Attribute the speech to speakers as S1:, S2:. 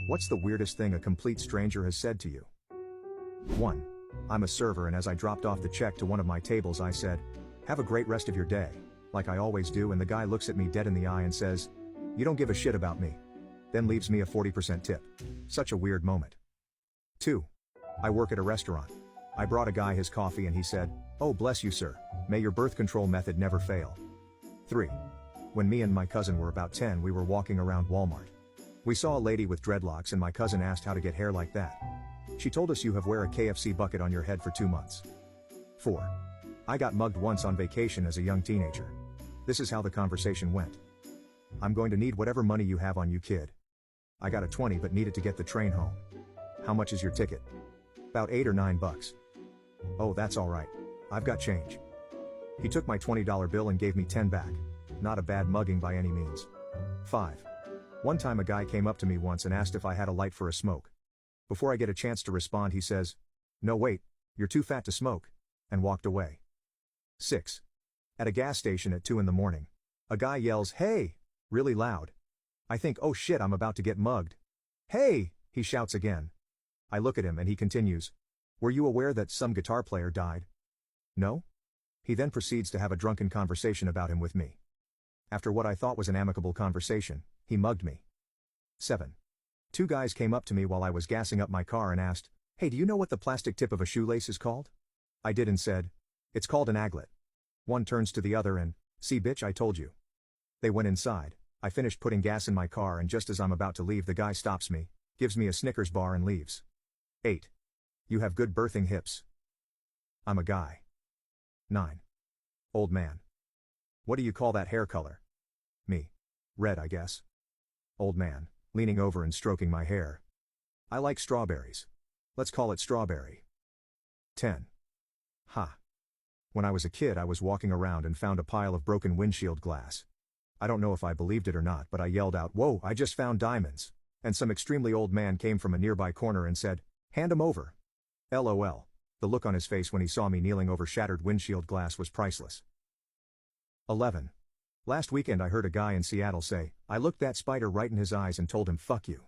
S1: What's the weirdest thing a complete stranger has said to you? 1. I'm a server and as I dropped off the check to one of my tables I said, "Have a great rest of your day," like I always do, and the guy looks at me dead in the eye and says, "You don't give a shit about me." Then leaves me a 40% tip. Such a weird moment. 2. I work at a restaurant. I brought a guy his coffee and he said, "Oh bless you sir, may your birth control method never fail." 3. When me and my cousin were about 10 we were walking around Walmart. We saw a lady with dreadlocks and my cousin asked how to get hair like that. She told us you have wear a KFC bucket on your head for 2 months. 4. I got mugged once on vacation as a young teenager. This is how the conversation went. "I'm going to need whatever money you have on you kid. I got a 20 but needed to get the train home. How much is your ticket?" "About $8 or $9. "Oh that's alright. I've got change." He took my $20 bill and gave me 10 back. Not a bad mugging by any means. 5. One time a guy came up to me once and asked if I had a light for a smoke. Before I get a chance to respond he says, "No wait, you're too fat to smoke," and walked away. 6. At a gas station at 2 in the morning. A guy yells, "Hey!" really loud. I think, oh shit, I'm about to get mugged. "Hey!" he shouts again. I look at him and he continues, "Were you aware that some guitar player died?" "No?" He then proceeds to have a drunken conversation about him with me. After what I thought was an amicable conversation, he mugged me. 7. Two guys came up to me while I was gassing up my car and asked, "Hey, do you know what the plastic tip of a shoelace is called?" I did and said, "It's called an aglet." One turns to the other and, "See bitch, I told you." They went inside. I finished putting gas in my car and just as I'm about to leave the guy stops me, gives me a Snickers bar and leaves. 8. You have good birthing hips. I'm a guy. 9. Old man. What do you call that hair color? Me. Red I guess. Old man, leaning over and stroking my hair. I like strawberries. Let's call it strawberry. 10. Ha. When I was a kid I was walking around and found a pile of broken windshield glass. I don't know if I believed it or not but I yelled out, "Whoa, I just found diamonds," and some extremely old man came from a nearby corner and said, "Hand 'em over." LOL. The look on his face when he saw me kneeling over shattered windshield glass was priceless. 11. Last weekend I heard a guy in Seattle say, "I looked that spider right in his eyes and told him fuck you."